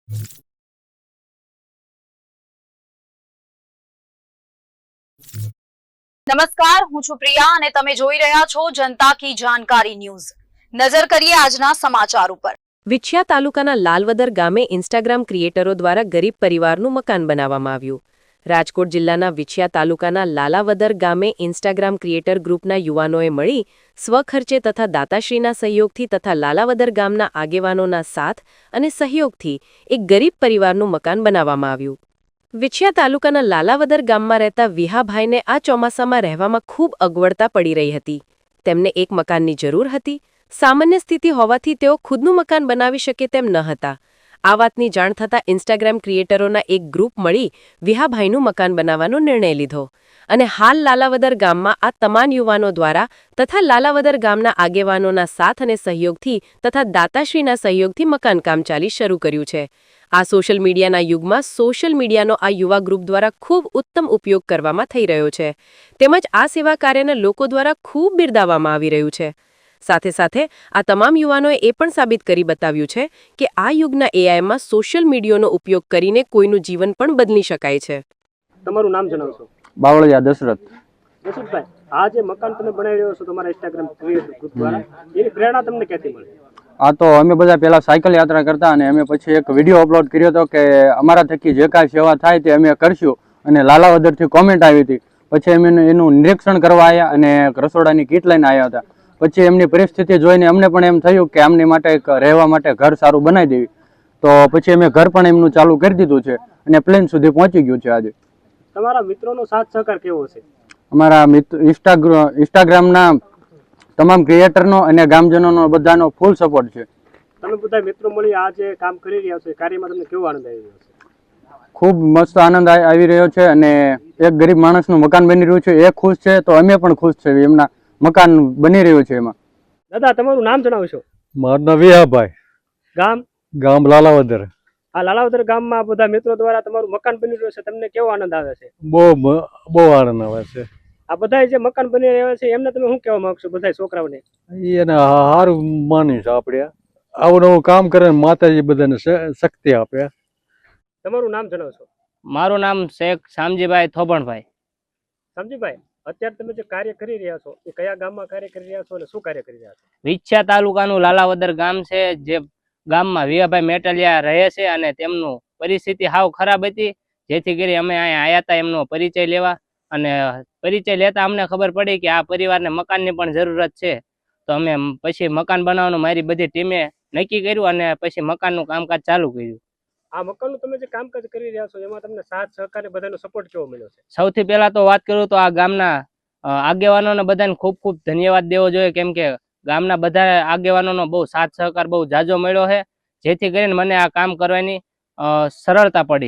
નમસ્કાર, હું છું પ્રિયા અને તમે જોઈ રહ્યા છો જનતા કી જાણકારી ન્યૂઝ। નજર કરીએ આજના સમાચાર ઉપર। વિછિયા તાલુકાના લાલવદર ગામે ઇન્સ્ટાગ્રામ ક્રિએટરો દ્વારા ગરીબ પરિવારનું મકાન બનાવવામાં આવ્યું। રાજકોટ જિલ્લાના વિછિયા તાલુકાના લાલાવદર ગામે ઇન્સ્ટાગ્રામ ક્રિએટર ગ્રુપના યુવાનોએ મળી સ્વખર્ચે તથા દાતાશ્રીના સહયોગથી તથા લાલાવદર ગામના આગેવાનોના સાથ અને સહયોગથી એક ગરીબ પરિવારનું મકાન બનાવવામાં આવ્યું। વિછિયા તાલુકાના લાલાવદર ગામમાં રહેતા વિહાભાઈને આ ચોમાસામાં રહેવામાં ખૂબ અગવડતા પડી રહી હતી। તેમને એક મકાનની જરૂર હતી। સામાન્ય સ્થિતિ હોવાથી તેઓ ખુદનું મકાન બનાવી શકે તેમ ન હતા। આ વાતની જાણ થતાં ઇન્સ્ટાગ્રામ ક્રિએટરોના એક ગ્રુપ મળી વિહાભાઈનું મકાન બનાવવાનો નિર્ણય લીધો અને હાલ લાલાવદર ગામમાં આ તમામ યુવાનો દ્વારા તથા લાલાવદર ગામના આગેવાનોના સાથ અને સહયોગથી તથા દાતાશ્રીના સહયોગથી મકાનકામ ચાલી શરૂ કર્યું છે। આ સોશિયલ મીડિયાના યુગમાં સોશિયલ મીડિયાનો આ યુવા ગ્રુપ દ્વારા ખૂબ ઉત્તમ ઉપયોગ કરવામાં થઈ રહ્યો છે તેમજ આ સેવા કાર્યને લોકો દ્વારા ખૂબ બિરદાવવામાં આવી રહ્યું છે। સાથે સાથે આ તમામ યુવાનોએ એ પણ સાબિત કરી બતાવ્યું છે કે આ યુગના એઆઈમાં સોશિયલ મીડિયાનો ઉપયોગ કરીને કોઈનું જીવન પણ બદલી શકાય છે। તમારું નામ જણાવશો? બાવળિયા દશરથ। દશરથભાઈ, આ જે મકાન તમે બનાવી રહ્યો છો તમારા ઇન્સ્ટાગ્રામ ક્રિએટર ગ્રુપ દ્વારા, એની પ્રેરણા તમને ક્યાંથી મળી? આ તો અમે બધા પહેલા સાયકલ યાત્રા કરતા અને અમે પછી એક વિડીયો અપલોડ કર્યો હતો કે અમારા થકી જે કાંઈ સેવા થાય તે અમે કરશું અને લાલાવદરથી કોમેન્ટ આવી હતી। પછી અમે એનું નિરીક્ષણ કરવા આવ્યા અને રસોડાની કીટ લઈને આવ્યા હતા। પછી એમની પરિસ્થિતિ જોઈને અમને પણ એમ થયું કે આમની માટે એક રહેવા માટે ઘર સારું બનાવી દેવી। તો પછી અમે ઘર પણ એમનું ચાલુ કરી દીધું છે અને પ્લેન સુધી પહોંચી ગયું છે આજે। તમારા મિત્રોનો સાથ સહકાર કેવો છે? અમારા ઇન્સ્ટાગ્રામના તમામ ક્રિએટરનો અને ગામજનોનો બધાનો ફૂલ સપોર્ટ છે। તમે બધા મિત્રો મળી આ જે કામ કરી રહ્યા છો એ કાર્યમાં તમને કેવો આનંદ આવી રહ્યો છે? ખૂબ મસ્ત આનંદ આવી રહ્યો છે અને એક ગરીબ માણસનું મકાન બની રહ્યું છે એ ખુશ છે તો અમે પણ ખુશ છે એમના મકાન બની રહ્યું છે એમાં। દાદા, તમારું નામ જણાવશો? મારું નામ વિહાભાઈ, ગામ લાલાવદર। આ લાલાવદર ગામમાં બધા મિત્રો દ્વારા તમારું મકાન બની રહ્યું છે, તમને કેવો આનંદ આવે છે? બહુ આનંદ આવે છે। આ બધા જે મકાન બની રહ્યા છે એમને તમે શું કહેવા માંગશો બધા છોકરાઓને? એને સારું માની છે આપણે આવું નવું કામ કરે માતાજી બધાને શક્તિ આપે। તમારું નામ જણાવશો? મારું નામ શેખ શામજીભાઈ થોબણભાઈ। સમજીભાઈ, અત્યારે તમે જે કાર્ય કરી રહ્યા છો એ કયા ગામમાં કાર્ય કરી રહ્યા છો અને શું કાર્ય કરી રહ્યા છો? વિછિયા તાલુકાનું લાલાવદર ગામ છે, જે ગામમાં વિહાભાઈ મેટલિયા રહે છે અને તેમનું પરિસ્થિતિ હાવ ખરાબ હતી, જેથી કરી અમે અહીંયા આવ્યા હતા એમનો પરિચય લેવા। અને પરિચય લેતા અમને ખબર પડી કે આ પરિવારને મકાનની પણ જરૂરત છે, તો અમે પછી મકાન બનાવવાનું મારી બધી ટીમે નક્કી કર્યું અને પછી મકાનનું કામકાજ ચાલુ કર્યું। આ મકાનનું તમે જે કામકાજ કરી રહ્યા છો એમાં તમને સાથ સહકાર અને બધાનો સપોર્ટ કેવો મળ્યો છે? સૌથી પહેલા તો વાત કરું તો આ ગામના આગેવાનોને બધાને ખૂબ ખૂબ ધન્યવાદ દેવો જોઈએ, કેમ કે ગામના બધા આગેવાનોનો બહુ સાથ સહકાર બહુ જાજો મળ્યો છે, જેથી કરીને મને આ કામ કરવાની સરળતા પડી।